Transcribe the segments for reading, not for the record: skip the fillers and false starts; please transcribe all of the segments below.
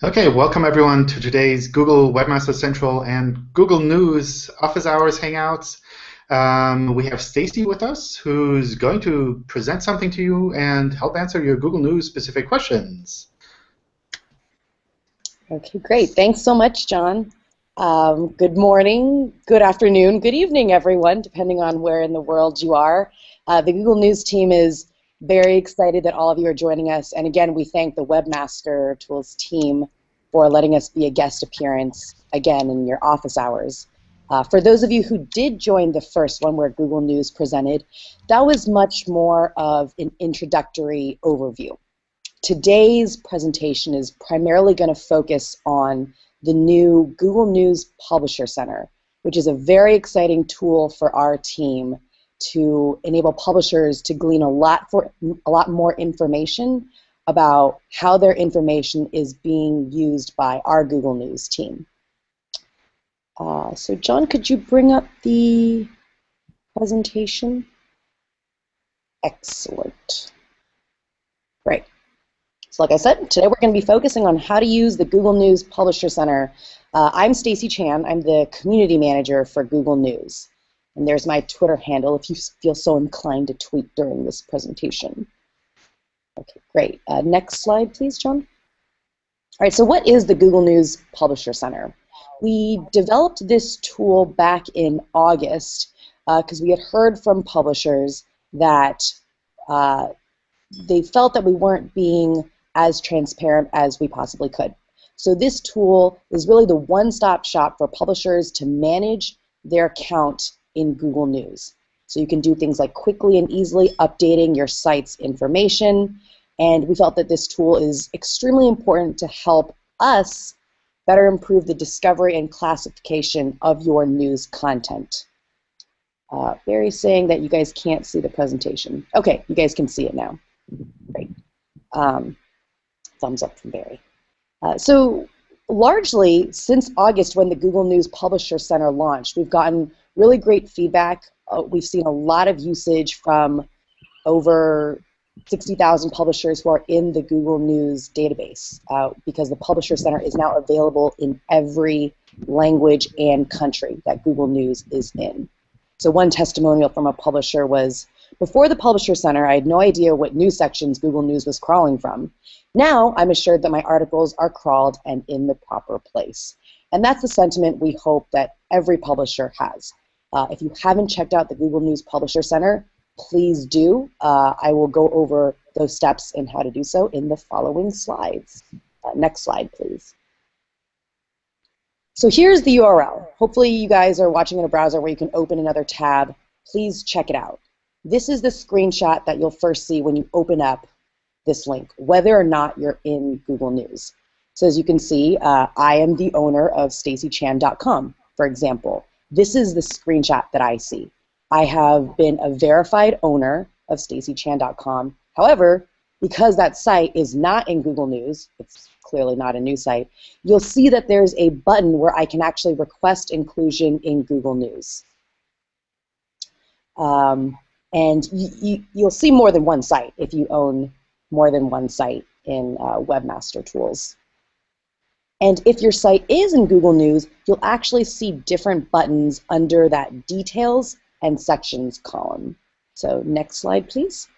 Okay, welcome everyone to today's Google Webmaster Central and Google News Office Hours Hangouts. We have Stacie with us, who's going to present something to you and help answer your Google News specific questions. Okay, great. Thanks so much, John. Good morning, good afternoon, good evening, everyone, depending on where in the world you are. The Google News team is very excited that all of you are joining us. And again, we thank the Webmaster Tools team for letting us be a guest appearance again in your office hours. For those of you who did join the first one where Google News presented, that was much more of an introductory overview. Today's presentation is primarily going to focus on the new Google News Publisher Center, which is a very exciting tool for our team to enable publishers to glean a lot more information about how their information is being used by our Google News team. So John, could you bring up the presentation? Excellent. Great. So like I said, today we're going to be focusing on how to use the Google News Publisher Center. I'm Stacie Chan. I'm the community manager for Google News. And there's my Twitter handle if you feel so inclined to tweet during this presentation. Okay, great. Next slide, please, John. All right, so what is the Google News Publisher Center? We developed this tool back in August because we had heard from publishers that they felt that we weren't being as transparent as we possibly could. So this tool is really the one-stop shop for publishers to manage their account in Google News. So you can do things like quickly and easily updating your site's information, and we felt that this tool is extremely important to help us better improve the discovery and classification of your news content. Barry's saying that you guys can't see the presentation. Okay, you guys can see it now. Great. Thumbs up from Barry. So largely, since August when the Google News Publisher Center launched, we've gotten really great feedback. We've seen a lot of usage from over 60,000 publishers who are in the Google News database because the Publisher Center is now available in every language and country that Google News is in. So one testimonial from a publisher was, before the Publisher Center, I had no idea what news sections Google News was crawling from. Now I'm assured that my articles are crawled and in the proper place. And that's the sentiment we hope that every publisher has. If you haven't checked out the Google News Publisher Center, please do. I will go over those steps and how to do so in the following slides. Next slide, please. So here's the URL. Hopefully you guys are watching in a browser where you can open another tab. Please check it out. This is the screenshot that you'll first see when you open up this link, whether or not you're in Google News. So as you can see, I am the owner of staciechan.com, for example. This is the screenshot that I see. I have been a verified owner of staciechan.com. However, because that site is not in Google News, it's clearly not a news site, you'll see that there's a button where I can actually request inclusion in Google News. And you'll see more than one site if you own more than one site in Webmaster Tools. And if your site is in Google News, you'll actually see different buttons under that Details and Sections column. So next slide, please.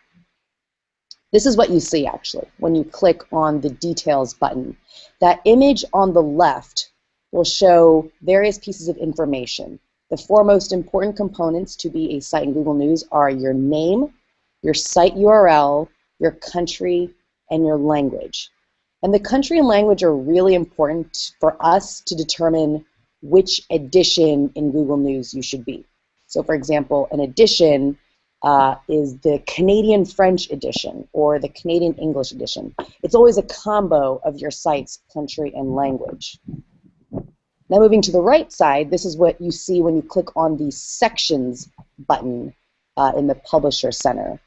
This is what you see, actually, when you click on the Details button. That image on the left will show various pieces of information. The four most important components to be a site in Google News are your name, your site URL, your country, and your language. And the country and language are really important for us to determine which edition in Google News you should be. So for example, an edition is the Canadian French edition or the Canadian English edition. It's always a combo of your site's country and language. Now moving to the right side, this is what you see when you click on the Sections button in the Publisher Center.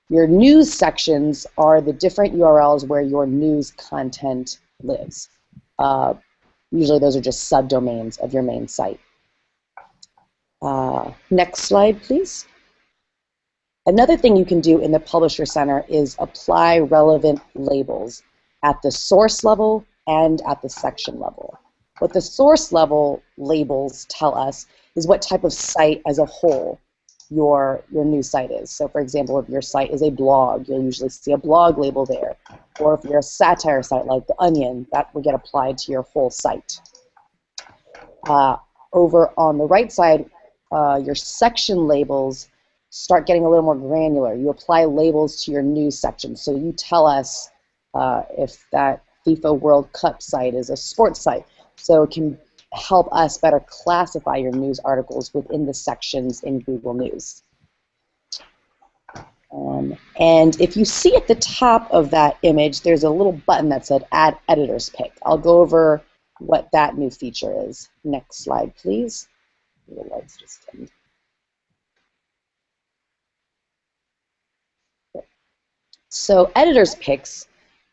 Your news sections are the different URLs where your news content lives. Usually those are just subdomains of your main site. Next slide, please. Another thing you can do in the Publisher Center is apply relevant labels at the source level and at the section level. What the source level labels tell us is what type of site as a whole your news site is. So for example, if your site is a blog, you'll usually see a blog label there. Or if you're a satire site like The Onion, that will get applied to your whole site. Over on the right side, your section labels start getting a little more granular. You apply labels to your news section. So you tell us if that FIFA World Cup site is a sports site. So it can help us better classify your news articles within the sections in Google News. And if you see at the top of that image, there's a little button that said Add Editor's Pick. I'll go over what that new feature is. Next slide, please. The lights just dimmed. So Editor's Picks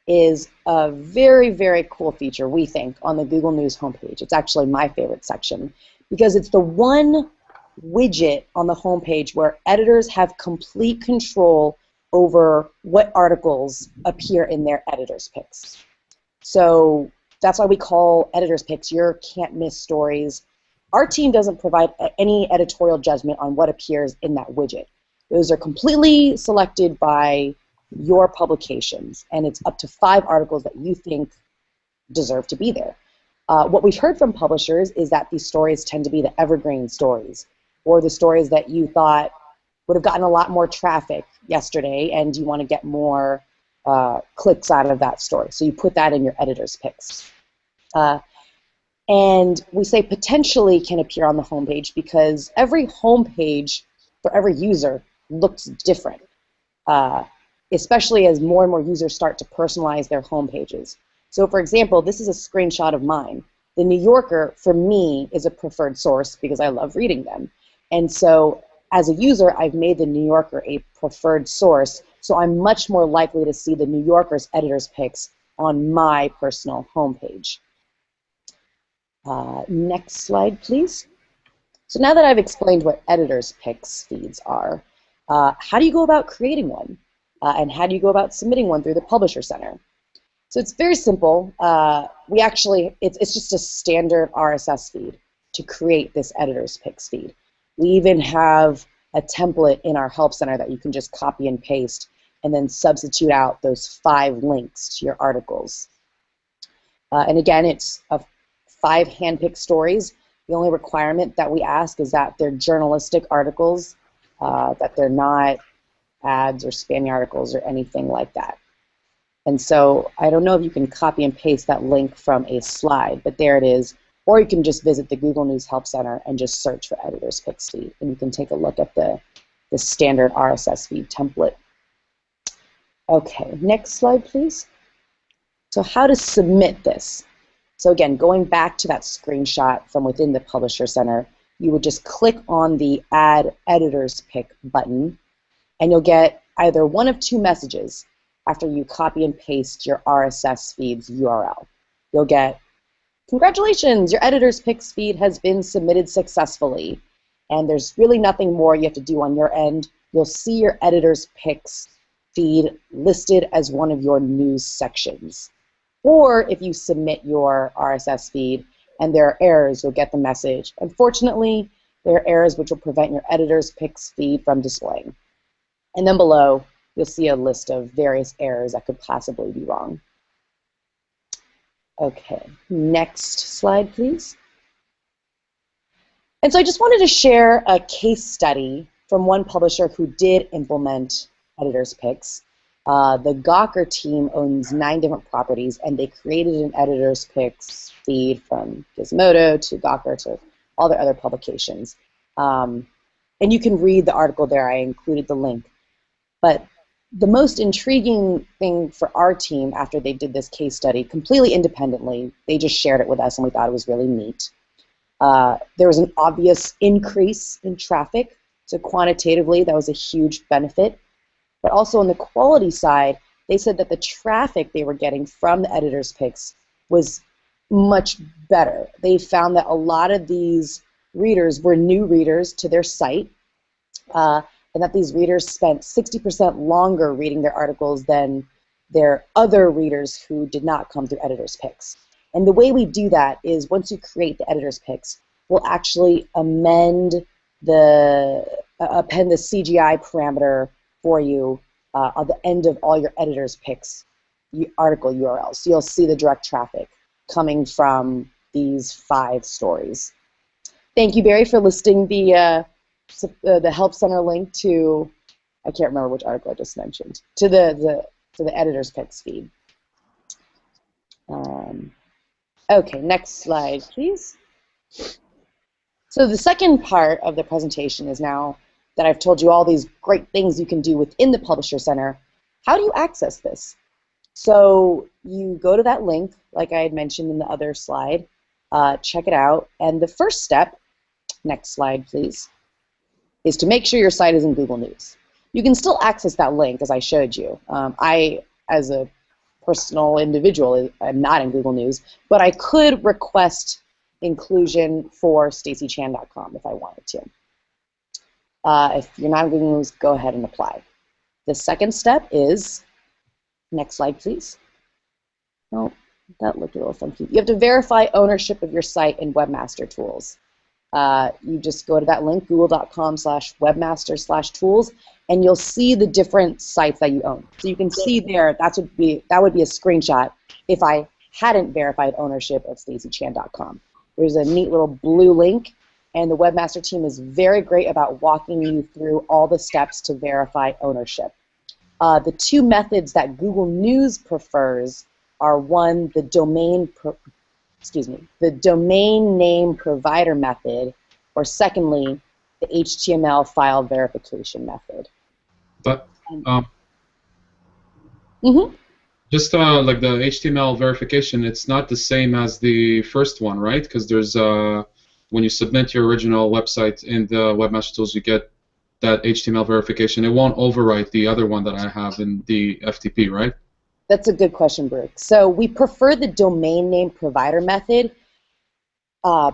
is a very, very cool feature, we think, on the Google News homepage. It's actually my favorite section because it's the one widget on the homepage where editors have complete control over what articles appear in their editor's picks. So that's why we call editor's picks your can't miss stories. Our team doesn't provide any editorial judgment on what appears in that widget. Those are completely selected by your publications, and it's up to 5 articles that you think deserve to be there. What we've heard from publishers is that these stories tend to be the evergreen stories, or the stories that you thought would have gotten a lot more traffic yesterday, and you want to get more clicks out of that story. So you put that in your editor's picks. And we say potentially can appear on the homepage because every homepage for every user looks different. Especially as more and more users start to personalize their home pages. So for example, this is a screenshot of mine. The New Yorker, for me, is a preferred source because I love reading them. And so as a user, I've made the New Yorker a preferred source, so I'm much more likely to see the New Yorker's editor's picks on my personal homepage. Next slide, please. So now that I've explained what editor's picks feeds are, how do you go about creating one? And how do you go about submitting one through the Publisher Center? So it's very simple. It's just a standard RSS feed to create this editor's picks feed. We even have a template in our Help Center that you can just copy and paste and then substitute out those 5 links to your articles. And again, it's 5 hand-picked stories. The only requirement that we ask is that they're journalistic articles, that they're not ads or spammy articles or anything like that. And so I don't know if you can copy and paste that link from a slide, but there it is. Or you can just visit the Google News Help Center and just search for Editor's Picks feed, and you can take a look at the standard RSS feed template. Okay, next slide, please. So how to submit this. So again, going back to that screenshot from within the Publisher Center, you would just click on the Add Editor's Pick button, and you'll get either one of 2 messages after you copy and paste your RSS feed's URL. You'll get, congratulations, your editor's picks feed has been submitted successfully, and there's really nothing more you have to do on your end. You'll see your editor's picks feed listed as one of your news sections. Or if you submit your RSS feed and there are errors, you'll get the message. Unfortunately, there are errors which will prevent your editor's picks feed from displaying. And then below, you'll see a list of various errors that could possibly be wrong. Okay, next slide, please. And so I just wanted to share a case study from one publisher who did implement editor's picks. The Gawker team owns 9 different properties, and they created an editor's picks feed from Gizmodo to Gawker to all their other publications. And you can read the article there. I included the link. But the most intriguing thing for our team after they did this case study, completely independently, they just shared it with us and we thought it was really neat. There was an obvious increase in traffic, so quantitatively that was a huge benefit. But also on the quality side, they said that the traffic they were getting from the editor's picks was much better. They found that a lot of these readers were new readers to their site, and that these readers spent 60% longer reading their articles than their other readers who did not come through editor's picks. And the way we do that is once you create the editor's picks, we'll actually append the CGI parameter for you at the end of all your editor's picks article URLs. So you'll see the direct traffic coming from these 5 stories. Thank you, Barry, for listing the Help Center link to, I can't remember which article I just mentioned, to the editor's picks feed. Okay, next slide, please. So the second part of the presentation is now that I've told you all these great things you can do within the Publisher Center. How do you access this? So you go to that link, like I had mentioned in the other slide, check it out, and the first step, next slide please, is to make sure your site is in Google News. You can still access that link as I showed you. I, as a personal individual, I'm not in Google News, but I could request inclusion for staciechan.com if I wanted to. If you're not in Google News, go ahead and apply. The second step is, next slide please. Oh, that looked a little funky. You have to verify ownership of your site in Webmaster Tools. You just go to that link, google.com/webmaster/tools, and you'll see the different sites that you own. So you can see there, that would be a screenshot if I hadn't verified ownership of staciechan.com. There's a neat little blue link, and the Webmaster team is very great about walking you through all the steps to verify ownership. The 2 methods that Google News prefers are, one, the domain name provider method, or secondly, the HTML file verification method. But just like the HTML verification, it's not the same as the first one, right? Because there's when you submit your original website in the Webmaster Tools, you get that HTML verification. It won't overwrite the other one that I have in the FTP, right? That's a good question, Brooke. So we prefer the domain name provider method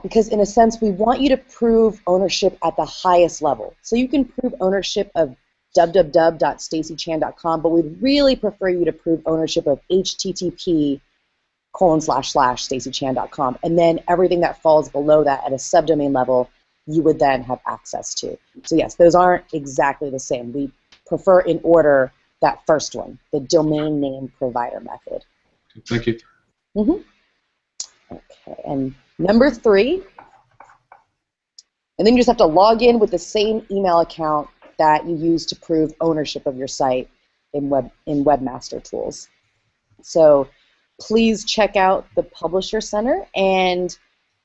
because, in a sense, we want you to prove ownership at the highest level. So you can prove ownership of www.staciechan.com, but we'd really prefer you to prove ownership of http://staciechan.com, and then everything that falls below that at a subdomain level, you would then have access to. So yes, those aren't exactly the same. We prefer in order that first one, the domain name provider method. Thank you. Okay, and number 3, and then you just have to log in with the same email account that you use to prove ownership of your site in Webmaster Tools. So please check out the Publisher Center, and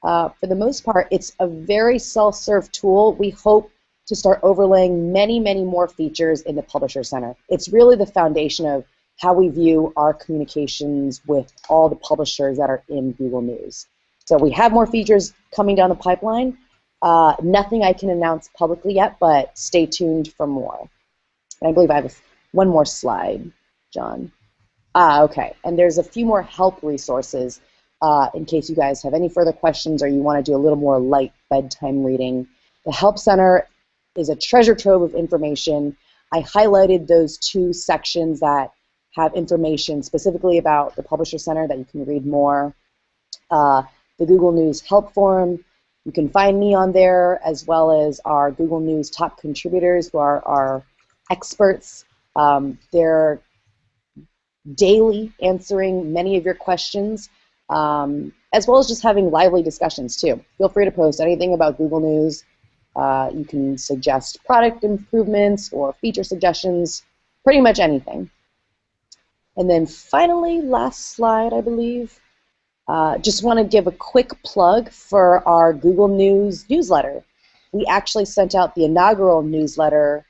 for the most part, it's a very self-serve tool. We hope to start overlaying many, many more features in the Publisher Center. It's really the foundation of how we view our communications with all the publishers that are in Google News. So we have more features coming down the pipeline. Nothing I can announce publicly yet, but stay tuned for more. And I believe I have one more slide, John. Okay, and there's a few more help resources in case you guys have any further questions or you want to do a little more light bedtime reading. The Help Center is a treasure trove of information. I highlighted those 2 sections that have information specifically about the Publisher Center that you can read more. The Google News Help Forum, you can find me on there, as well as our Google News top contributors who are our experts. They're daily answering many of your questions, as well as just having lively discussions too. Feel free to post anything about Google News. You can suggest product improvements or feature suggestions, pretty much anything. And then finally, last slide, I believe. Just want to give a quick plug for our Google News newsletter. We actually sent out the inaugural newsletter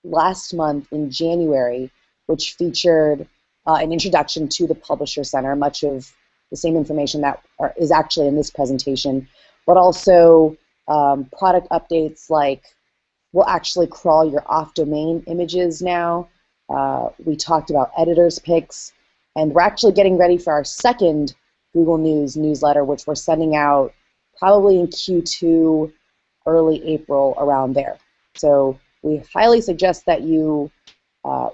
last month in January, which featured an introduction to the Publisher Center, much of the same information that is actually in this presentation, but also product updates like we'll actually crawl your off-domain images now. We talked about editors picks, and we're actually getting ready for our second Google News newsletter, which we're sending out probably in Q2, early April, around there. So we highly suggest that you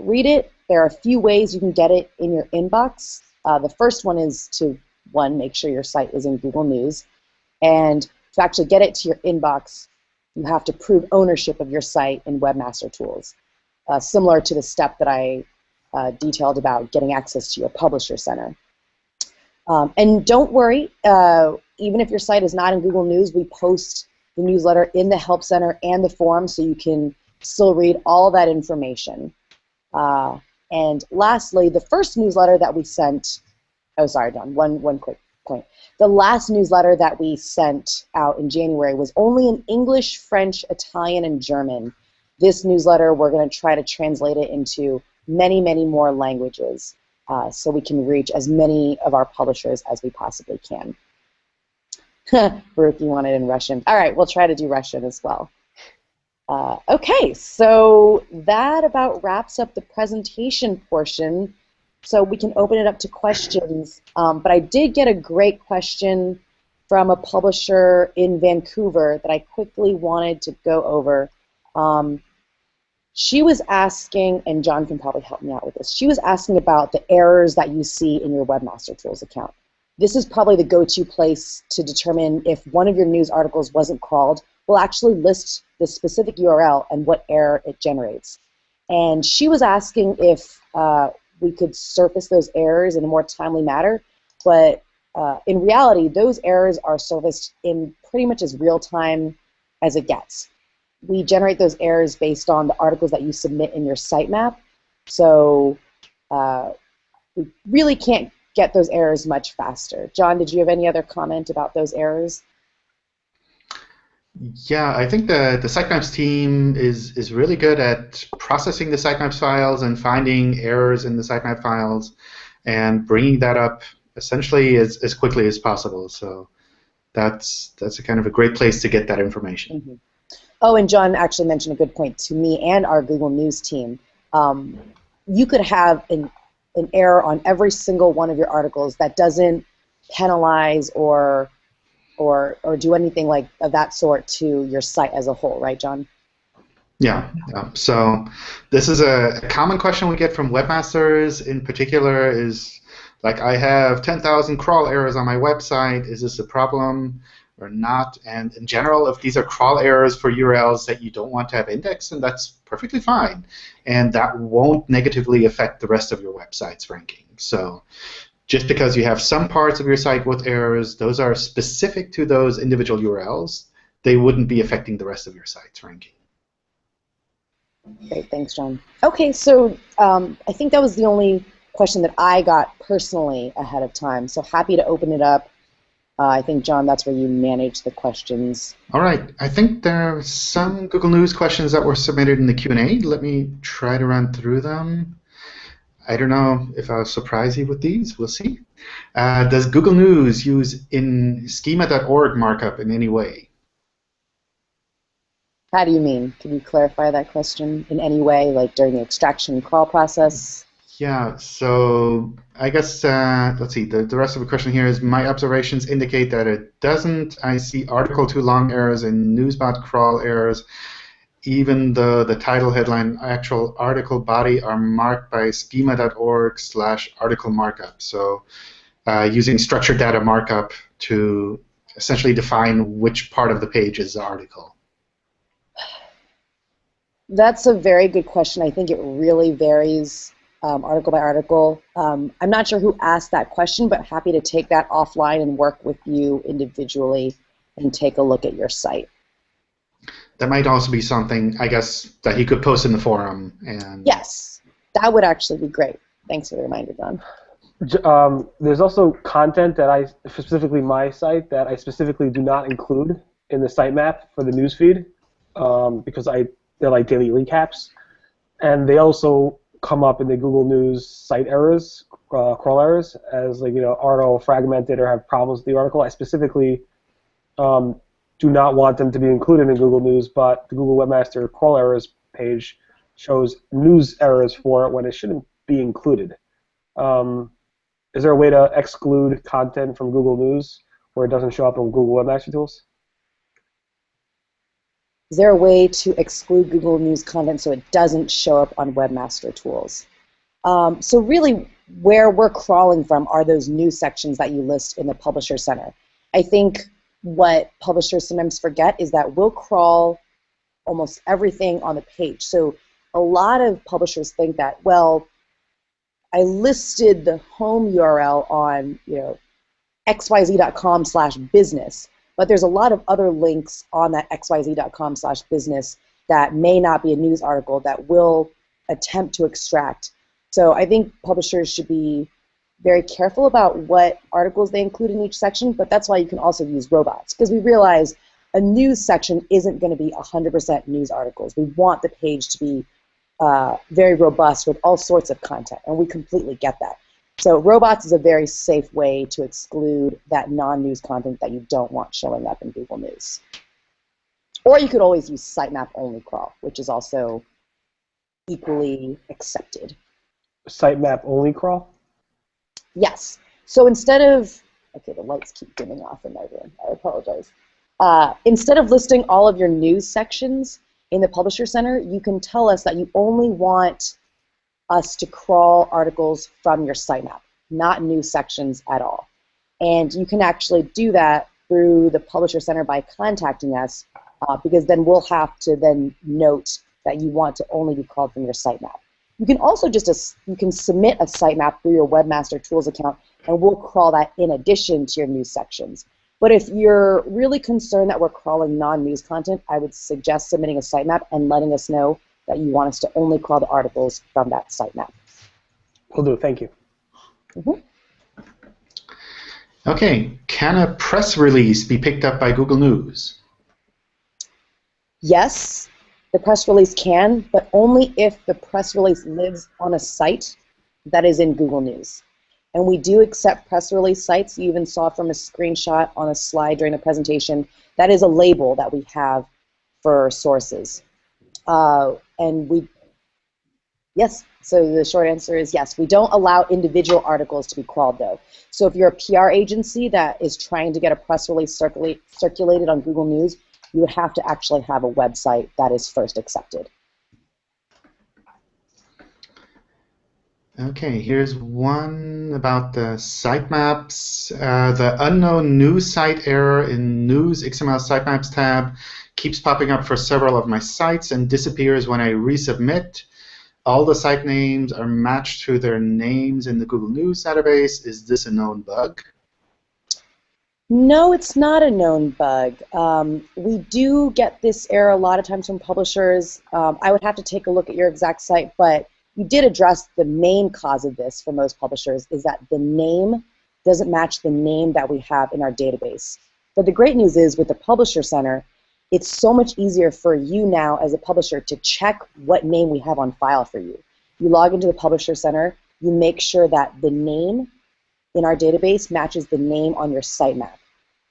read it. There are a few ways you can get it in your inbox. The first one is to one, make sure your site is in Google News. And to actually get it to your inbox, you have to prove ownership of your site in Webmaster Tools, similar to the step that I detailed about getting access to your Publisher Center. And don't worry, even if your site is not in Google News, we post the newsletter in the Help Center and the forum, so you can still read all that information. And lastly, the first newsletter that we sent, oh, sorry, Don, one quick point. The last newsletter that we sent out in January was only in English, French, Italian, and German. This newsletter, we're going to try to translate it into many, many more languages so we can reach as many of our publishers as we possibly can. Baruch, you wanted in Russian. All right, we'll try to do Russian as well. Okay, so that about wraps up the presentation portion. So we can open it up to questions. But I did get a great question from a publisher in Vancouver that I quickly wanted to go over. She was asking, and John can probably help me out with this, she was asking about the errors that you see in your Webmaster Tools account. This is probably the go-to place to determine if one of your news articles wasn't crawled. We'll actually list the specific URL and what error it generates. And she was asking if we could surface those errors in a more timely manner, but in reality, those errors are surfaced in pretty much as real time as it gets. We generate those errors based on the articles that you submit in your sitemap, so we really can't get those errors much faster. John, did you have any other comment about those errors? Yeah, I think the sitemaps team is really good at processing the sitemaps files and finding errors in the sitemap files and bringing that up essentially as quickly as possible. So that's a kind of a great place to get that information. Mm-hmm. Oh, and John actually mentioned a good point to me and our Google News team. You could have an error on every single one of your articles that doesn't penalize or do anything like of that sort to your site as a whole, right, John? Yeah. So this is a common question we get from webmasters in particular is, like, I have 10,000 crawl errors on my website. Is this a problem or not? And in general, if these are crawl errors for URLs that you don't want to have indexed, then that's perfectly fine. And that won't negatively affect the rest of your website's ranking. So just because you have some parts of your site with errors, those are specific to those individual URLs. They wouldn't be affecting the rest of your site's ranking. Great, thanks, John. Okay, so I think that was the only question that I got personally ahead of time. So happy to open it up. I think, John, that's where you manage the questions. All right. I think there are some Google News questions that were submitted in the Q&A. Let me try to run through them. I don't know if I'll surprise you with these. We'll see. Does Google News use in schema.org markup in any way? How do you mean? Can you clarify that question in any way, like during the extraction and crawl process? Yeah, so I guess, let's see, the rest of the question here is, my observations indicate that it doesn't. I see article too long errors and newsbot crawl errors. Even the title, headline, actual article body are marked by schema.org/article markup. So using structured data markup to essentially define which part of the page is the article. That's a very good question. I think it really varies article by article. I'm not sure who asked that question, but happy to take that offline and work with you individually and take a look at your site. That might also be something, I guess, that he could post in the forum. And yes, that would actually be great. Thanks for the reminder, Don. There's also content that I, specifically my site, that I specifically do not include in the sitemap for the newsfeed because they're like daily recaps, and they also come up in the Google News site errors, crawl errars, as like, you know, article fragmented or have problems with the article. I specifically do not want them to be included in Google News, but the Google Webmaster crawl errors page shows news errors for it when it shouldn't be included. Is there a way to exclude content from Google News where it doesn't show up on Google Webmaster Tools? Is there a way to exclude Google News content so it doesn't show up on Webmaster Tools? So really, where we're crawling from are those news sections that you list in the Publisher Center. I think what publishers sometimes forget is that we'll crawl almost everything on the page. So a lot of publishers think that, well, I listed the home URL on, xyz.com/business, but there's a lot of other links on that xyz.com/business that may not be a news article that will attempt to extract. So I think publishers should be very careful about what articles they include in each section, but that's why you can also use robots, because we realize a news section isn't going to be 100% news articles. We want the page to be very robust with all sorts of content, and we completely get that. So robots is a very safe way to exclude that non-news content that you don't want showing up in Google News. Or you could always use sitemap only crawl, which is also equally accepted. Sitemap only crawl? Yes. So instead of, okay, the lights keep dimming off in my room. I apologize. Instead of listing all of your news sections in the Publisher Center, you can tell us that you only want us to crawl articles from your sitemap, not news sections at all. And you can actually do that through the Publisher Center by contacting us, because then we'll have to then note that you want to only be crawled from your sitemap. You can also you can submit a sitemap through your Webmaster Tools account, and we'll crawl that in addition to your news sections. But if you're really concerned that we're crawling non-news content, I would suggest submitting a sitemap and letting us know that you want us to only crawl the articles from that sitemap. Will do. Thank you. Mm-hmm. Okay. Can a press release be picked up by Google News? Yes, the press release can, but only if the press release lives on a site that is in Google News. And we do accept press release sites. You even saw from a screenshot on a slide during the presentation. That is a label that we have for sources. Yes, so the short answer is yes. We don't allow individual articles to be crawled, though. So if you're a PR agency that is trying to get a press release circulated on Google News, you would have to actually have a website that is first accepted. Okay, here's one about the sitemaps. The unknown news site error in News XML Sitemaps tab keeps popping up for several of my sites and disappears when I resubmit. All the site names are matched to their names in the Google News database. Is this a known bug? No, it's not a known bug. We do get this error a lot of times from publishers. I would have to take a look at your exact site, but you did address the main cause of this for most publishers, is that the name doesn't match the name that we have in our database. But the great news is with the Publisher Center, it's so much easier for you now as a publisher to check what name we have on file for you. You log into the Publisher Center, you make sure that the name in our database matches the name on your sitemap.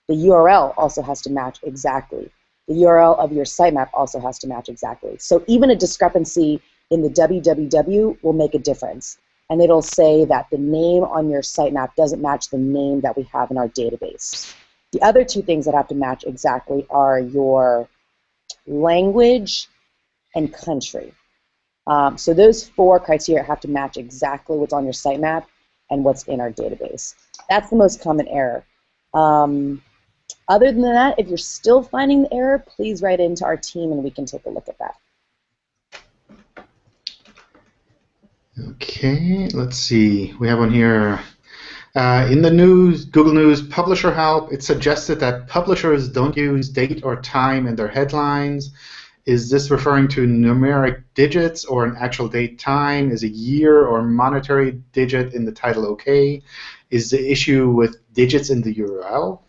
The URL also has to match exactly. The URL of your sitemap also has to match exactly. So even a discrepancy in the www will make a difference. And it'll say that the name on your sitemap doesn't match the name that we have in our database. The other two things that have to match exactly are your language and country. So those four criteria have to match exactly what's on your sitemap and what's in our database. That's the most common error. Other than that, if you're still finding the error, please write into our team and we can take a look at that. Okay, let's see. We have one here. In the news, Google News Publisher Help, it suggested that publishers don't use date or time in their headlines. Is this referring to numeric digits or an actual date time? Is a year or monetary digit in the title okay? Is the issue with digits in the URL?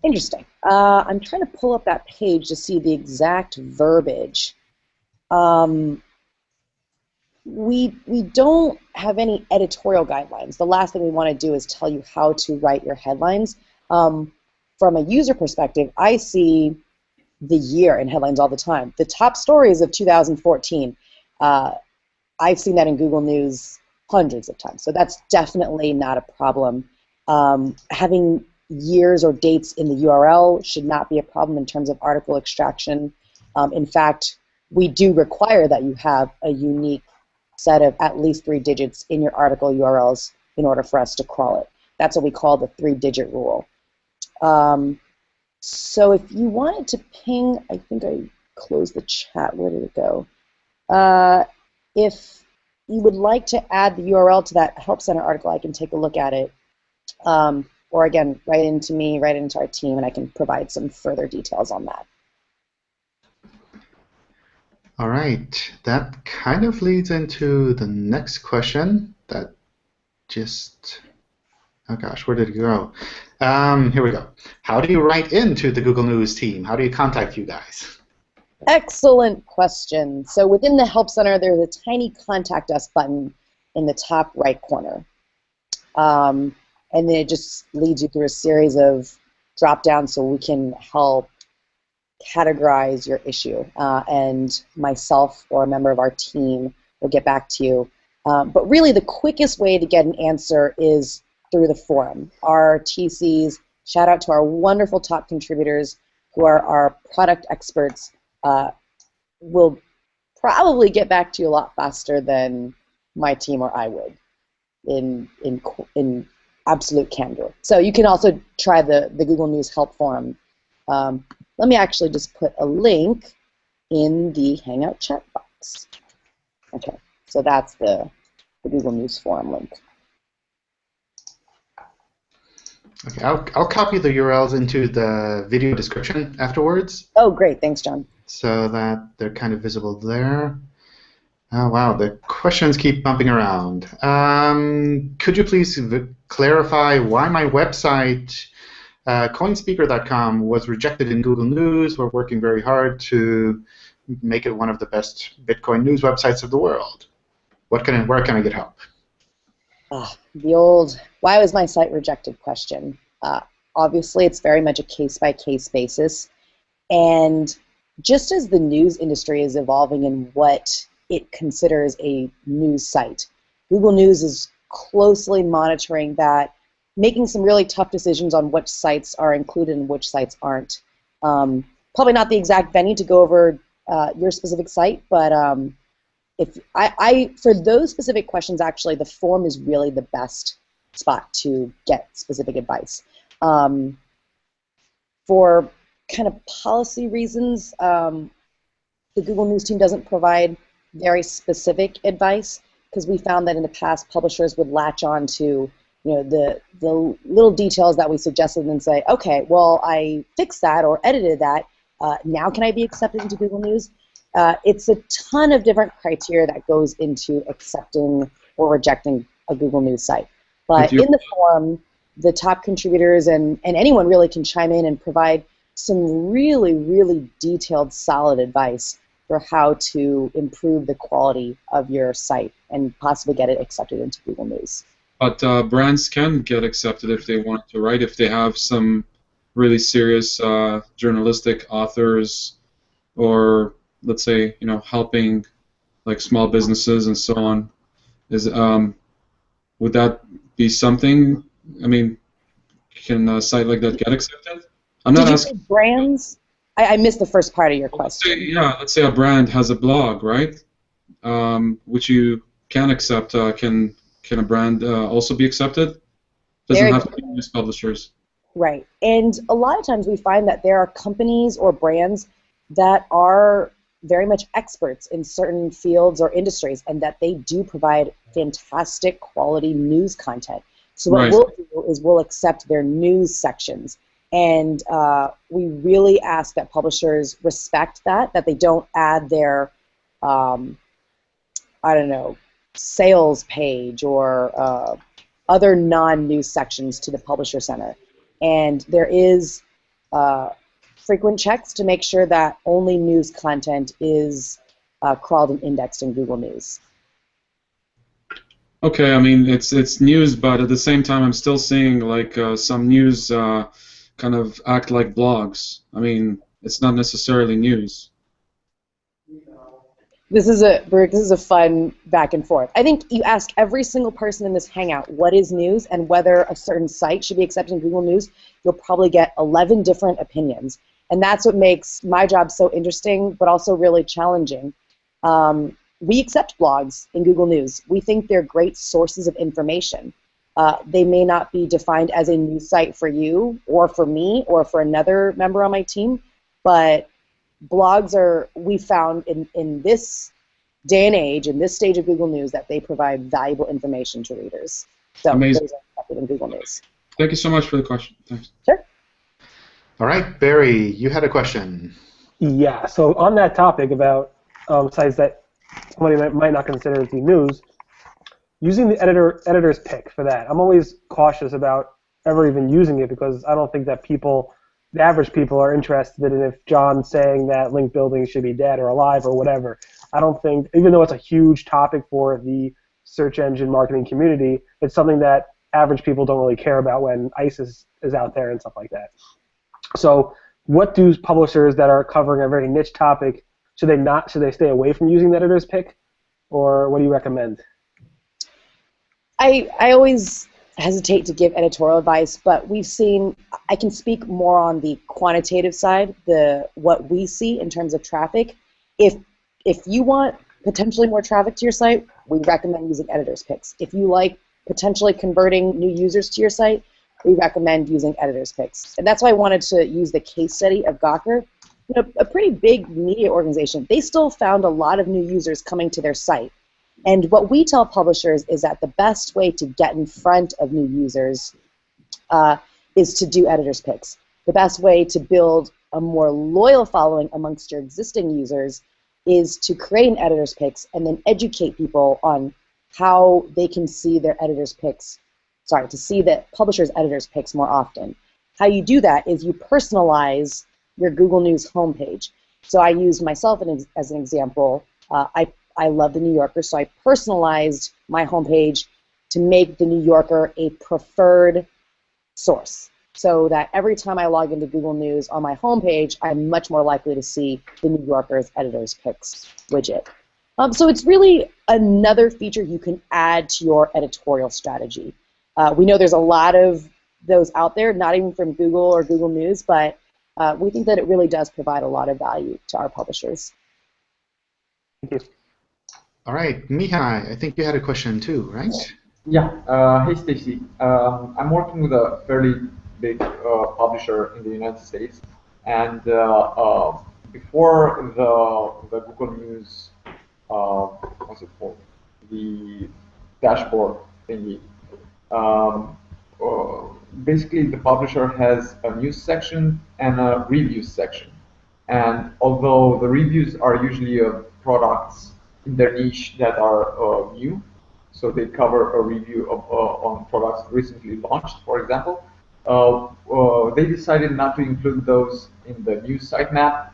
Interesting. I'm trying to pull up that page to see the exact verbiage. We don't have any editorial guidelines. The last thing we want to do is tell you how to write your headlines. From a user perspective, I see the year in headlines all the time. The top stories of 2014, I've seen that in Google News hundreds of times. So that's definitely not a problem. Having years or dates in the URL should not be a problem in terms of article extraction. In fact, we do require that you have a unique set of at least 3 digits in your article URLs in order for us to crawl it. That's what we call the 3-digit rule. So if you wanted to ping, I think I closed the chat. Where did it go? If you would like to add the URL to that Help Center article, I can take a look at it. Or again, write into me, write into our team, and I can provide some further details on that. All right, that kind of leads into the next question that just, oh gosh, where did it go? Here we go. How do you write into the Google News team? How do you contact you guys? Excellent question. So within the Help Center, there's a tiny Contact Us button in the top right corner. And then it just leads you through a series of drop-downs so we can help categorize your issue. And myself or a member of our team will get back to you. But really the quickest way to get an answer is through the forum. Our TCs, shout out to our wonderful top contributors who are our product experts, will probably get back to you a lot faster than my team or I would in absolute candor. So you can also try the Google News Help Forum. Let me actually just put a link in the Hangout chat box. Okay, so that's the Google News Forum link. Okay, I'll copy the URLs into the video description afterwards. Oh, great. Thanks, John. So that they're kind of visible there. Oh, wow, the questions keep bumping around. Could you please clarify why my website, coinspeaker.com, was rejected in Google News? We're working very hard to make it one of the best Bitcoin news websites of the world. Where can I get help? The old, why was my site rejected question. Obviously, it's very much a case-by-case basis. And just as the news industry is evolving in what it considers a news site, Google News is closely monitoring that, making some really tough decisions on which sites are included and which sites aren't. Probably not the exact venue to go over your specific site, but if for those specific questions, actually, the forum is really the best spot to get specific advice. For kind of policy reasons, the Google News team doesn't provide very specific advice because we found that in the past publishers would latch on to the little details that we suggested and say, okay, well, I fixed that or edited that. Now can I be accepted into Google News? It's a ton of different criteria that goes into accepting or rejecting a Google News site. But in the forum, the top contributors and anyone really can chime in and provide some really, really detailed, solid advice for how to improve the quality of your site and possibly get it accepted into Google News. But brands can get accepted if they want to, right? If they have some really serious journalistic authors, or let's say helping like small businesses and so on. Would that be something? I mean, can a site like that get accepted? I'm not asking. Did you say brands? I missed the first part of your question. Let's say a brand has a blog, right? Which you can accept. Can a brand also be accepted? Doesn't have to be news publishers. Right, and a lot of times we find that there are companies or brands that are very much experts in certain fields or industries, and that they do provide fantastic quality news content. So what we'll do is we'll accept their news sections, and we really ask that publishers respect that they don't add their, sales page or other non-news sections to the Publisher Center. And there is frequent checks to make sure that only news content is crawled and indexed in Google News. Okay, I mean it's news, but at the same time I'm still seeing like some news kind of act like blogs. I mean, it's not necessarily news. This is a fun back and forth. I think you ask every single person in this Hangout what is news and whether a certain site should be accepted in Google News, you'll probably get 11 different opinions. And that's what makes my job so interesting, but also really challenging. we accept blogs in Google News. We think they're great sources of information. They may not be defined as a news site for you or for me or for another member on my team, but blogs are, we found in this day and age, in this stage of Google News, that they provide valuable information to readers. So Amazing. those are accepted in Google News. Thank you so much for the question. Thanks. Sure. All right, Barry, you had a question. Yeah, so on that topic about sites that somebody might not consider to be news, using the editor's pick for that, I'm always cautious about ever even using it because I don't think that people, the average people, are interested in if John's saying that link building should be dead or alive or whatever. I don't think, even though it's a huge topic for the search engine marketing community, it's something that average people don't really care about when ISIS is out there and stuff like that. So what do publishers that are covering a very niche topic, should they stay away from using the editor's pick, or what do you recommend? I always hesitate to give editorial advice, but we've seen, I can speak more on the quantitative side, what we see in terms of traffic. If you want potentially more traffic to your site, we recommend using editor's picks. If you like potentially converting new users to your site, we recommend using editor's picks. And that's why I wanted to use the case study of Gawker. You know, a pretty big media organization. They still found a lot of new users coming to their site. And what we tell publishers is that the best way to get in front of new users is to do editor's picks. The best way to build a more loyal following amongst your existing users is to create an editor's picks and then educate people on how they can see their editor's picks, to see the publisher's editor's picks more often. How you do that is you personalize your Google News homepage. So I used myself as an example. I love the New Yorker, so I personalized my homepage to make the New Yorker a preferred source, so that every time I log into Google News on my homepage, I'm much more likely to see the New Yorker's editor's picks widget. So it's really another feature you can add to your editorial strategy. We know there's a lot of those out there, not even from Google or Google News, but we think that it really does provide a lot of value to our publishers. Thank you. All right, Mihai, I think you had a question too, right? Yeah. Hey, Stacie. I'm working with a fairly big publisher in the United States, and before the Google News, what's it called? The dashboard thingy. Basically, the publisher has a news section and a reviews section. And although the reviews are usually of products in their niche that are new, so they cover a review of on products recently launched, for example, they decided not to include those in the news sitemap,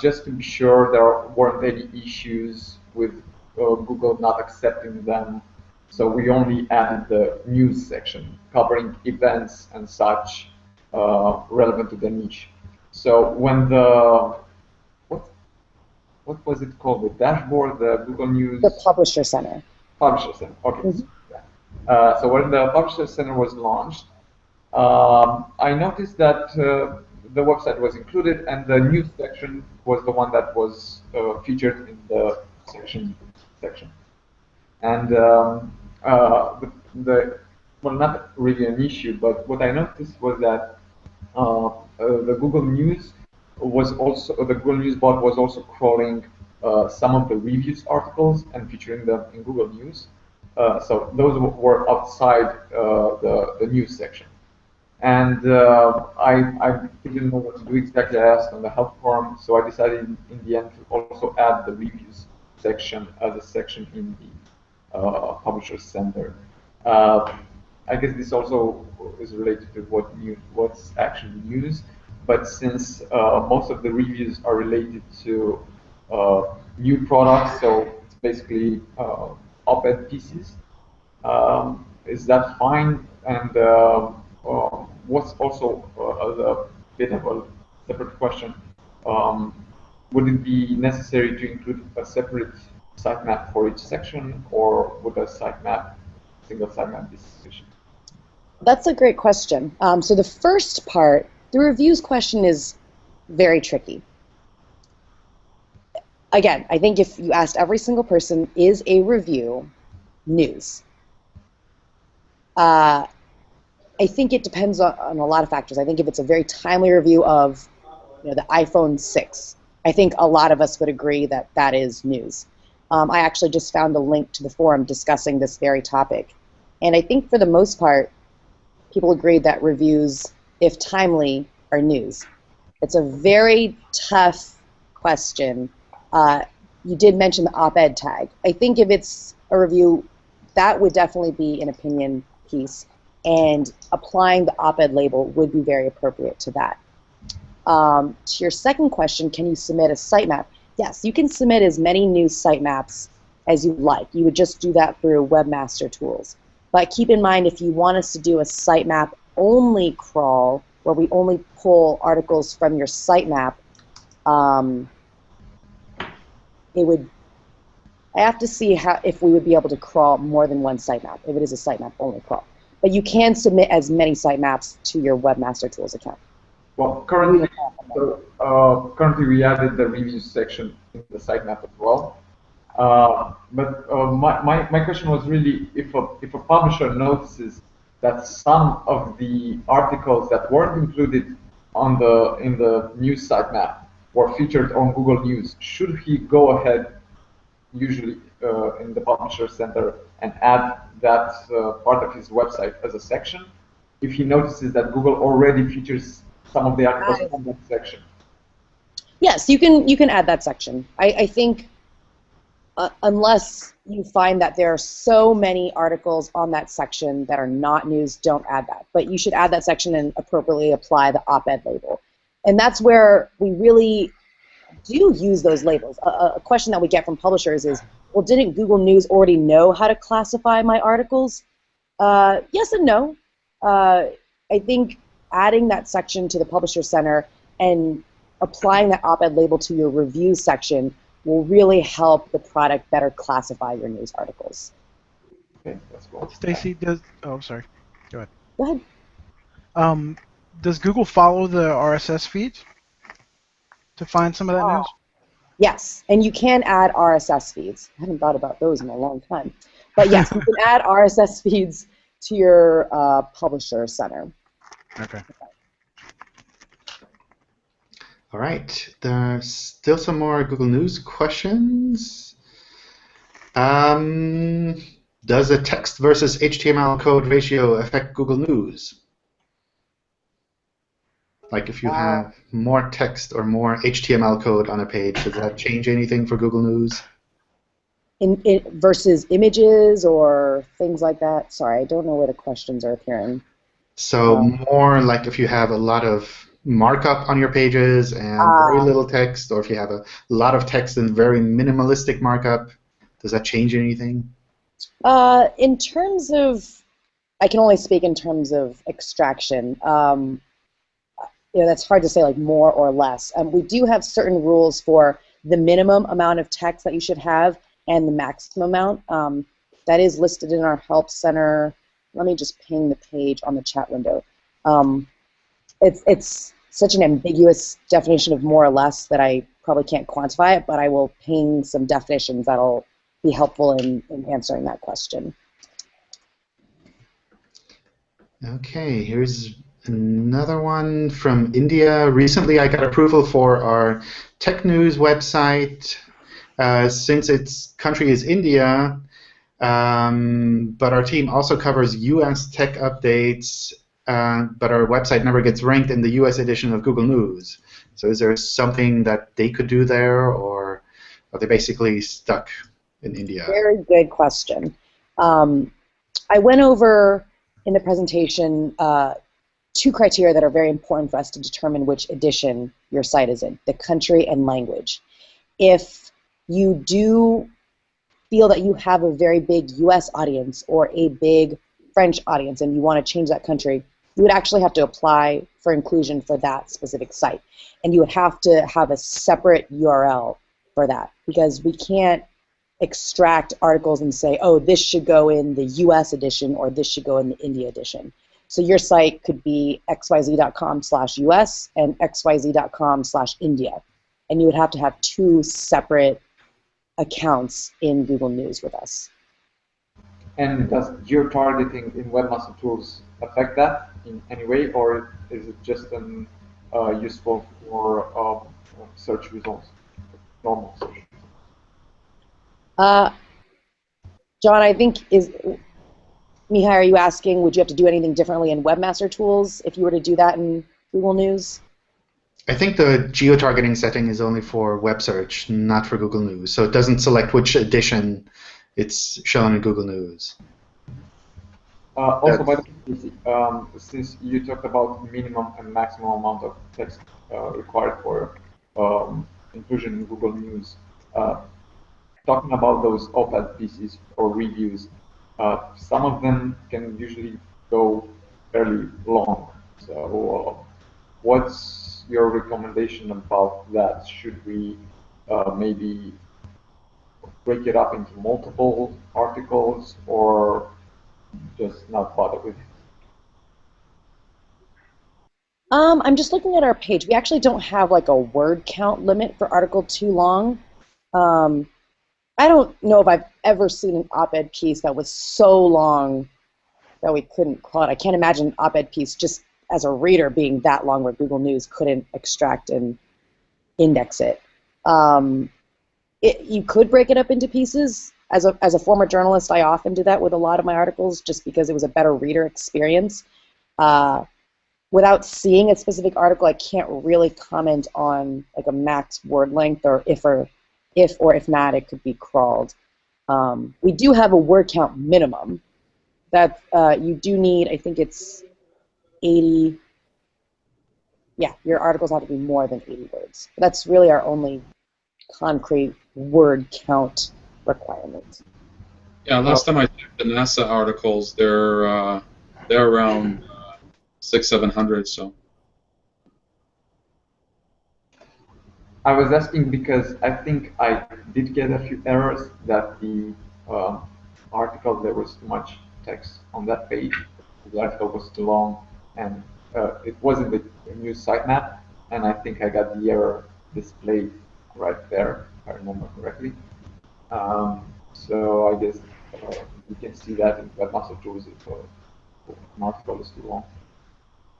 just to be sure there weren't any issues with Google not accepting them. So we only added the news section, covering events and such relevant to the niche. So when the, what was it called? The dashboard, the Google News? The Publisher Center. Publisher Center, okay. Mm-hmm. So when the Publisher Center was launched, I noticed that the website was included and the news section was the one that was featured in the section. And well, not really an issue, but what I noticed was that the Google News the Google News bot was also crawling some of the reviews articles and featuring them in Google News. So those were outside the news section. And I didn't know what to do exactly. I asked on the help forum, so I decided in the end to also add the reviews section as a section in the Publisher Center. I guess this also is related to what's actually news, but since most of the reviews are related to new products, so it's basically op-ed pieces, is that fine? And what's also a bit of a separate question, would it be necessary to include a separate sitemap for each section, or would a single sitemap be sufficient? That's a great question. So the first part, the reviews question, is very tricky. again, I think if you asked every single person, is a review news? I think it depends on a lot of factors. I think if it's a very timely review of, the iPhone 6, I think a lot of us would agree that that is news. I actually just found a link to the forum discussing this very topic. And I think for the most part, people agree that reviews, if timely, are news. It's a very tough question. You did mention the op-ed tag. I think if it's a review, that would definitely be an opinion piece, and applying the op-ed label would be very appropriate to that. To your second question, can you submit a sitemap? Yes, you can submit as many new sitemaps as you like. You would just do that through Webmaster Tools. But keep in mind, if you want us to do a sitemap-only crawl, where we only pull articles from your sitemap, I have to see if we would be able to crawl more than one sitemap, if it is a sitemap-only crawl. But you can submit as many sitemaps to your Webmaster Tools account. Well, currently we added the reviews section in the sitemap as well. My question was really if a publisher notices that some of the articles that weren't included in the news sitemap were featured on Google News, should he go ahead, usually in the Publisher Center, and add that part of his website as a section if he notices that Google already features some of the articles from that section? Yes, you can add that section. I think unless you find that there are so many articles on that section that are not news, don't add that. But you should add that section and appropriately apply the op-ed label. And that's where we really do use those labels. A question that we get from publishers is, well, didn't Google News already know how to classify my articles? Yes and no. I think adding that section to the Publisher Center and applying that op-ed label to your reviews section will really help the product better classify your news articles. Okay, that's cool. Stacie, sorry. Go ahead. Go ahead. Does Google follow the RSS feeds to find some of that news? Yes, and you can add RSS feeds. I haven't thought about those in a long time. But yes, you can add RSS feeds to your Publisher Center. Okay. All right, there's still some more Google News questions. Does a text versus HTML code ratio affect Google News? Like if you have more text or more HTML code on a page, does that change anything for Google News? Versus images or things like that? Sorry, I don't know where the questions are appearing. So more like if you have a lot of markup on your pages and very little text, or if you have a lot of text and very minimalistic markup, does that change anything? In terms of, I can only speak in terms of extraction. That's hard to say, like more or less. We do have certain rules for the minimum amount of text that you should have and the maximum amount. That is listed in our Help Center. Let me just ping the page on the chat window. It's such an ambiguous definition of more or less that I probably can't quantify it, but I will ping some definitions that'll be helpful in answering that question. Okay, here's another one from India. Recently I got approval for our tech news website. Since its country is India, but our team also covers US tech updates, but our website never gets ranked in the US edition of Google News. So is there something that they could do there, or are they basically stuck in India? Very good question. I went over in the presentation two criteria that are very important for us to determine which edition your site is in, the country and language. If you do feel that you have a very big US audience or a big French audience and you want to change that country, you would actually have to apply for inclusion for that specific site. And you would have to have a separate URL for that, because we can't extract articles and say, oh, this should go in the US edition or this should go in the India edition. So your site could be xyz.com/US and xyz.com/India. And you would have to have two separate accounts in Google News with us. And does geo-targeting in Webmaster Tools affect that in any way, or is it just useful for search results, normal search? John, I think Mihai, are you asking, would you have to do anything differently in Webmaster Tools if you were to do that in Google News? I think the geo-targeting setting is only for web search, not for Google News. So it doesn't select which edition it's shown in Google News. Also, by the way, since you talked about minimum and maximum amount of text required for inclusion in Google News, talking about those op-ed pieces or reviews, some of them can usually go fairly long. So what's your recommendation about that? Should we maybe break it up into multiple articles, or just not bother with it? I'm just looking at our page. We actually don't have like a word count limit for article too long. I don't know if I've ever seen an op-ed piece that was so long that we couldn't crawl it. I can't imagine an op-ed piece just as a reader being that long where Google News couldn't extract and index it. You could break it up into pieces. As a former journalist, I often do that with a lot of my articles just because it was a better reader experience. Without seeing a specific article, I can't really comment on like a max word length or if not it could be crawled. We do have a word count minimum that you do need. I think it's 80. Yeah, your articles have to be more than 80 words. That's really our only concrete word count requirement. Yeah, last time I checked the NASA articles, they're around 600-700. So I was asking because I think I did get a few errors that the article, there was too much text on that page. The article was too long, and it wasn't the new sitemap, and I think I got the error displayed right there, if I remember correctly. So I guess you can see that in Webmaster Tools if an article is too long.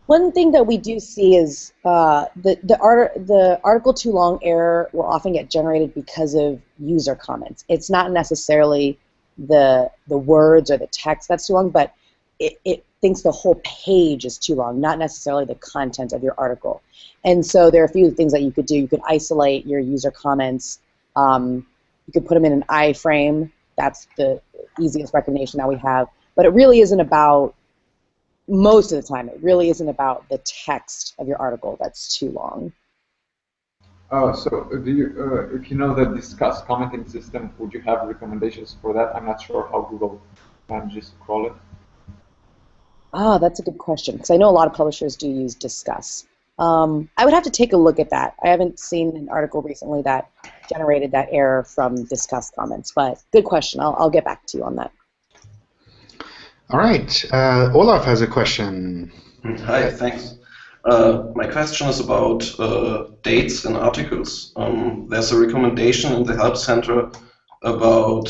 One thing that we do see is the article too long error will often get generated because of user comments. It's not necessarily the words or the text that's too long, but it thinks the whole page is too long, not necessarily the content of your article. And so there are a few things that you could do. You could isolate your user comments. You could put them in an iframe. That's the easiest recommendation that we have. But it really isn't about, most of the time, it really isn't about the text of your article that's too long. So do you, if you know the discuss commenting system, would you have recommendations for that? I'm not sure how Google manages to crawl it. Ah, that's a good question, because I know a lot of publishers do use Discuss. I would have to take a look at that. I haven't seen an article recently that generated that error from Discuss comments, but good question. I'll get back to you on that. All right. Olaf has a question. Hi, thanks. My question is about dates in articles. There's a recommendation in the Help Center about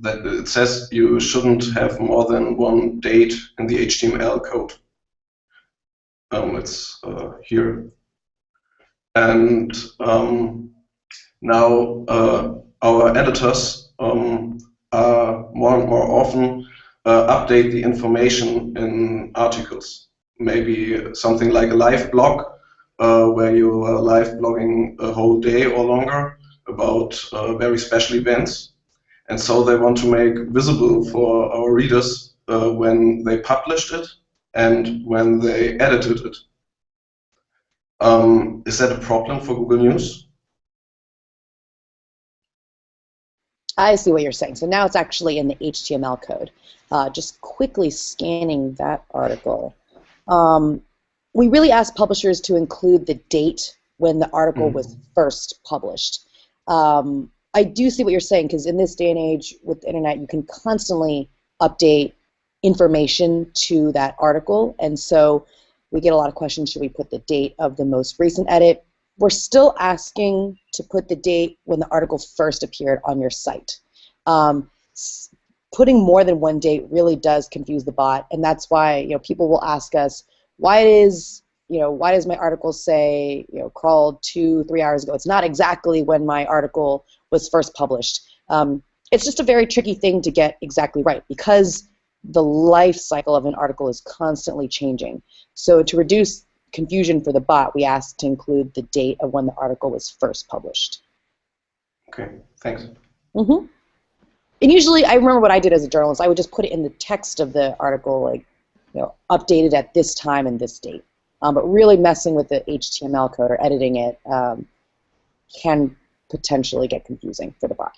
that it says you shouldn't have more than one date in the HTML code. It's here. And now our editors are more and more often update the information in articles. Maybe something like a live blog, where you are live blogging a whole day or longer about very special events. And so they want to make visible for our readers when they published it and when they edited it. Is that a problem for Google News? I see what you're saying. So now it's actually in the HTML code. Just quickly scanning that article. We really asked publishers to include the date when the article was first published. I do see what you're saying, because in this day and age with the internet, you can constantly update information to that article, and so we get a lot of questions, should we put the date of the most recent edit? we're still asking to put the date when the article first appeared on your site. Putting more than one date really does confuse the bot, and that's why people will ask us, why does my article say crawled 2-3 hours ago? It's not exactly when my article was first published. It's just a very tricky thing to get exactly right because the life cycle of an article is constantly changing. So to reduce confusion for the bot, we ask to include the date of when the article was first published. Okay, thanks. Mm-hmm. And usually, I remember what I did as a journalist. I would just put it in the text of the article, like, updated at this time and this date. But really messing with the HTML code or editing it can potentially get confusing for the bot.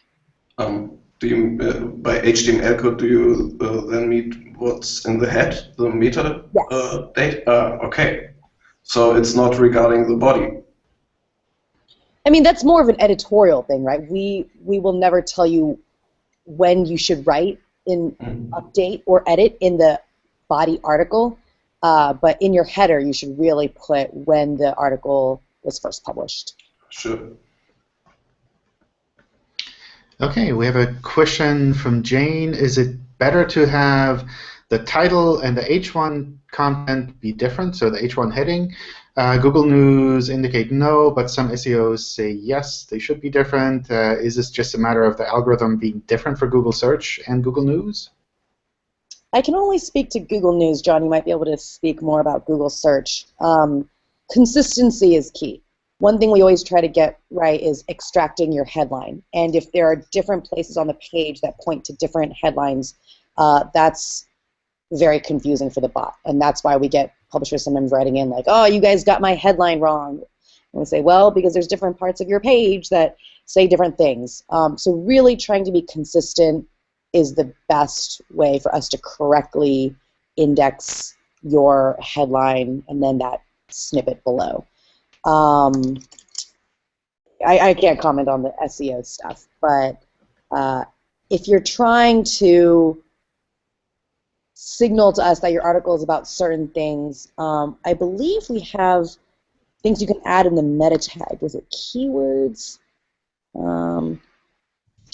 Do you, by HTML code, do you then mean what's in the head, the meta date? Okay, so it's not regarding the body. I mean, that's more of an editorial thing, right? We will never tell you when you should write in update or edit in the body article, but in your header you should really put when the article was first published. Sure. Okay, we have a question from Jane. Is it better to have the title and the H1 content be different, so the H1 heading? Google News indicate no, but some SEOs say yes, they should be different. Is this just a matter of the algorithm being different for Google Search and Google News? I can only speak to Google News. John, you might be able to speak more about Google Search. Consistency is key. One thing we always try to get right is extracting your headline. And if there are different places on the page that point to different headlines, that's very confusing for the bot. And that's why we get publishers sometimes writing in like, oh, you guys got my headline wrong. And we say, well, because there's different parts of your page that say different things. So really trying to be consistent is the best way for us to correctly index your headline and then that snippet below. I can't comment on the SEO stuff, but if you're trying to signal to us that your article is about certain things, I believe we have things you can add in the meta tag. Was it keywords?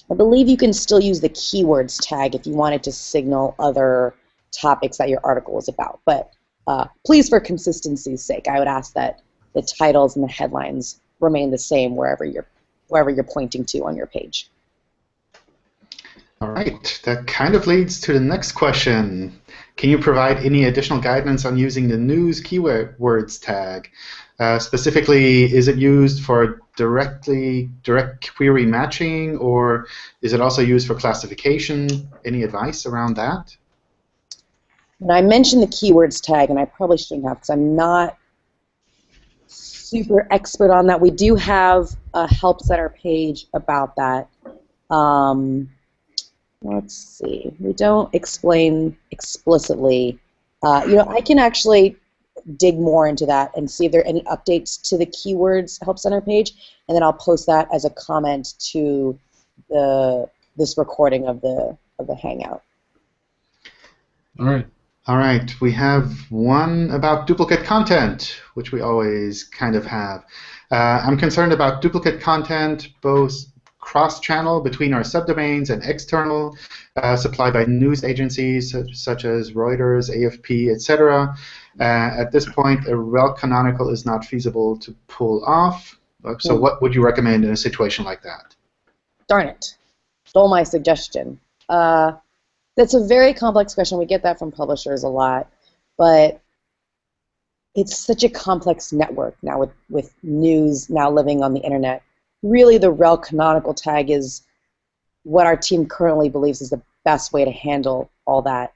I believe you can still use the keywords tag if you wanted to signal other topics that your article is about. But please, for consistency's sake, I would ask that the titles and the headlines remain the same wherever you're pointing to on your page. All right, that kind of leads to the next question. Can you provide any additional guidance on using the news keywords tag? Specifically, is it used for direct query matching, or is it also used for classification? Any advice around that? And I mentioned the keywords tag, and I probably shouldn't have because I'm not super expert on that. We do have a help center page about that. Let's see. We don't explain explicitly. I can actually dig more into that and see if there are any updates to the keywords help center page, and then I'll post that as a comment to this recording of the Hangout. All right. All right, we have one about duplicate content, which we always kind of have. I'm concerned about duplicate content, both cross-channel between our subdomains and external, supplied by news agencies such as Reuters, AFP, etc. At this point, a rel canonical is not feasible to pull off. So what would you recommend in a situation like that? Darn it. Stole my suggestion. That's a very complex question. We get that from publishers a lot. But it's such a complex network now with news now living on the internet. Really, the rel canonical tag is what our team currently believes is the best way to handle all that.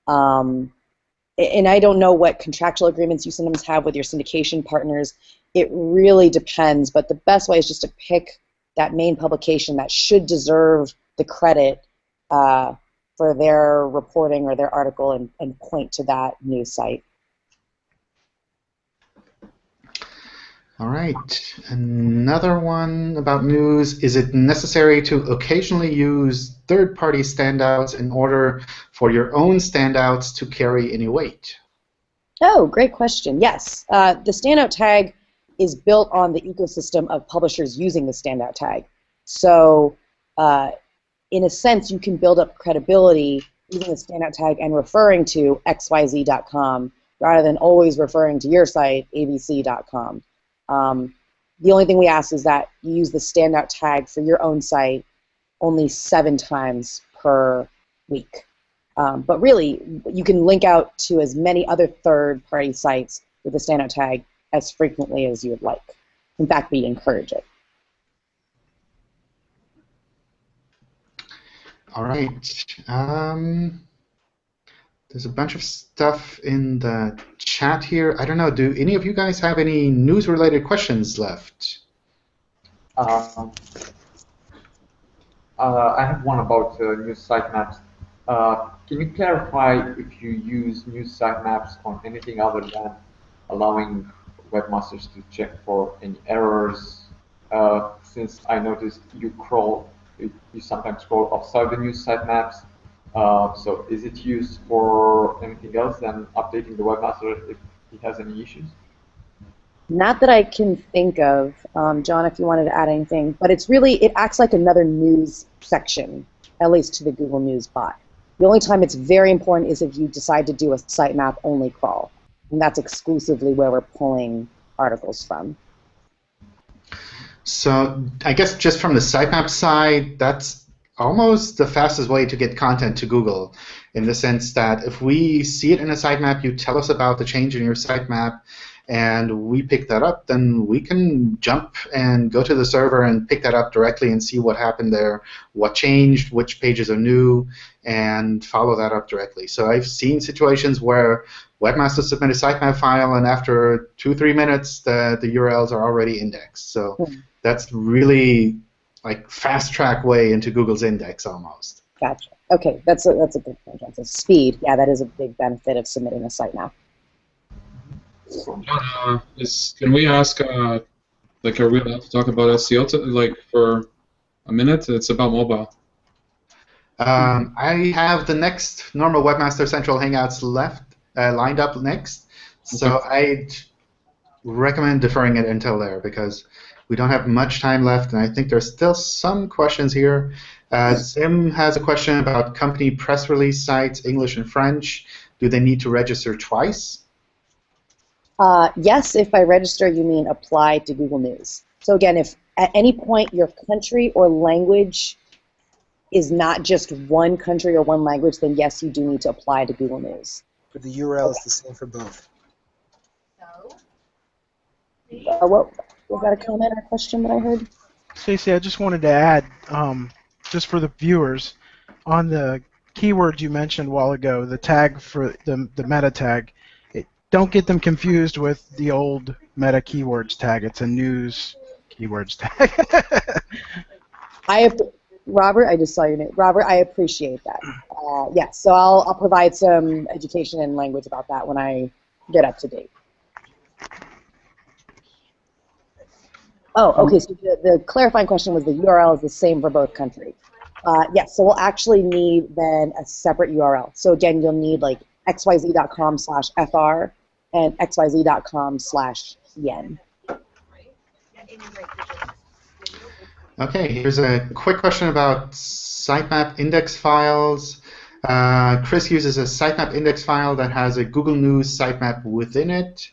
And I don't know what contractual agreements you sometimes have with your syndication partners. It really depends, but the best way is just to pick that main publication that should deserve the credit for their reporting or their article and point to that news site. All right, another one about news. Is it necessary to occasionally use third-party standouts in order for your own standouts to carry any weight? Oh, great question. Yes, the standout tag is built on the ecosystem of publishers using the standout tag. So in a sense, you can build up credibility using the standout tag and referring to xyz.com rather than always referring to your site, abc.com. The only thing we ask is that you use the standout tag for your own site only 7 times per week. But really, you can link out to as many other third-party sites with the standout tag as frequently as you would like. In fact, we encourage it. All right. There's a bunch of stuff in the chat here. I don't know, do any of you guys have any news-related questions left? I have one about news sitemaps. Can you clarify if you use news sitemaps on anything other than allowing webmasters to check for any errors? Since I noticed you sometimes scroll outside the news sitemaps. So is it used for anything else than updating the webmaster if he has any issues? Not that I can think of, John, if you wanted to add anything, but it acts like another news section, at least to the Google News bot. The only time it's very important is if you decide to do a sitemap only crawl, and that's exclusively where we're pulling articles from. So I guess just from the sitemap side, that's almost the fastest way to get content to Google, in the sense that if we see it in a sitemap, you tell us about the change in your sitemap, and we pick that up, then we can jump and go to the server and pick that up directly and see what happened there, what changed, which pages are new, and follow that up directly. So I've seen situations where webmasters submit a sitemap file, and after 2-3 minutes, the URLs are already indexed. So that's really like fast-track way into Google's index almost. Gotcha. Okay, that's a good point, John. So speed, yeah, that is a big benefit of submitting a sitemap. John, can we ask, like, are we allowed to talk about SEO for a minute? It's about mobile. I have the next normal Webmaster Central Hangouts lined up next, so I'd recommend deferring it until there because we don't have much time left, and I think there's still some questions here. Sim has a question about company press release sites, English and French. Do they need to register twice? Yes, if by register you mean apply to Google News. So again, if at any point your country or language is not just one country or one language, then yes, you do need to apply to Google News. But the URL is the same for both. What was that, a comment or a question that I heard? Stacie, I just wanted to add, just for the viewers, on the keywords you mentioned a while ago, the tag for the meta tag, don't get them confused with the old meta keywords tag. It's a news keywords tag. Robert, I just saw your name. Robert, I appreciate that. Yes, so I'll provide some education and language about that when I get up to date. Oh, okay, so the clarifying question was the URL is the same for both countries. Yes, so we'll actually need then a separate URL. So again, you'll need like xyz.com/fr and xyz.com/yen. Okay, here's a quick question about sitemap index files. Chris uses a sitemap index file that has a Google News sitemap within it.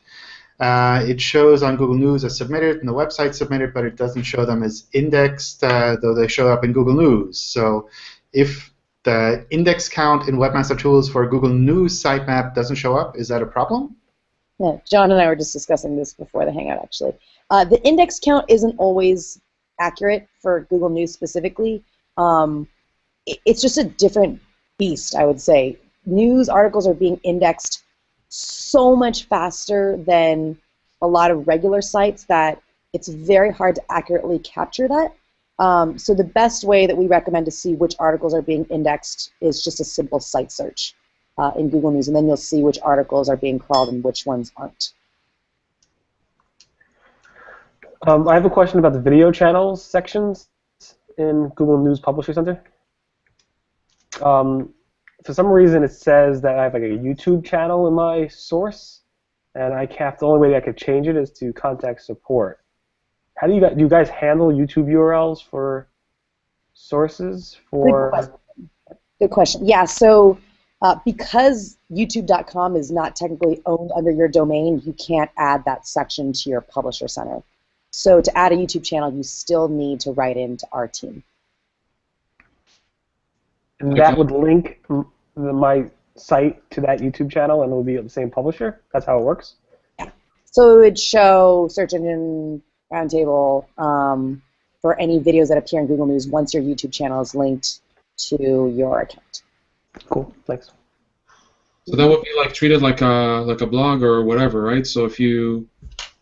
It shows on Google News as submitted and the website submitted, but it doesn't show them as indexed, though they show up in Google News. So if the index count in Webmaster Tools for a Google News sitemap doesn't show up, is that a problem? Yeah, John and I were just discussing this before the Hangout, actually. The index count isn't always accurate for Google News specifically. It's just a different beast, I would say. News articles are being indexed so much faster than a lot of regular sites that it's very hard to accurately capture that. So the best way that we recommend to see which articles are being indexed is just a simple site search in Google News, and then you'll see which articles are being crawled and which ones aren't. I have a question about the video channels sections in Google News Publisher Center. For some reason, it says that I have like a YouTube channel in my source, and the only way that I could change it is to contact support. How do you guys handle YouTube URLs for sources for? Good question. Yeah, so because YouTube.com is not technically owned under your domain, you can't add that section to your Publisher Center. So to add a YouTube channel, you still need to write into our team. And that would link my site to that YouTube channel, and it would be the same publisher? That's how it works? Yeah. So it would show Search Engine Roundtable for any videos that appear in Google News once your YouTube channel is linked to your account. Cool, thanks. So that would be like treated like a blog or whatever, right? So if you...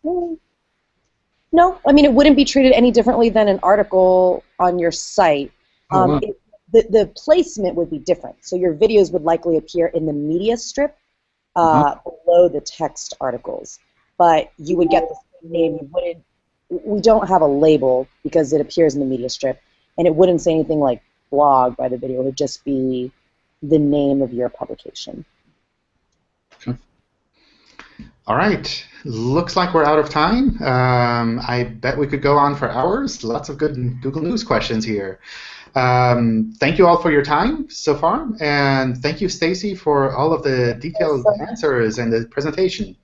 No, I mean it wouldn't be treated any differently than an article on your site. Wow. The placement would be different. So your videos would likely appear in the media strip below the text articles, but you would get the same name. You wouldn't. We don't have a label because it appears in the media strip, and it wouldn't say anything like blog by the video. It would just be the name of your publication. Okay. All right. Looks like we're out of time. I bet we could go on for hours. Lots of good Google News questions here. Thank you all for your time so far, and thank you, Stacie, for all of the detailed answers and the presentation.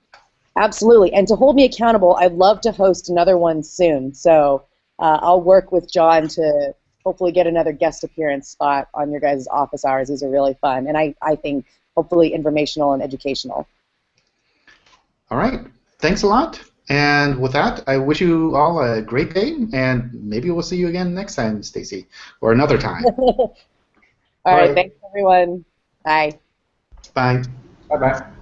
Absolutely, and to hold me accountable, I'd love to host another one soon. So I'll work with John to hopefully get another guest appearance spot on your guys' office hours. These are really fun, and I think hopefully informational and educational. All right. Thanks a lot. And with that, I wish you all a great day, and maybe we'll see you again next time, Stacie, or another time. All right. Thanks, everyone. Bye. Bye. Bye-bye.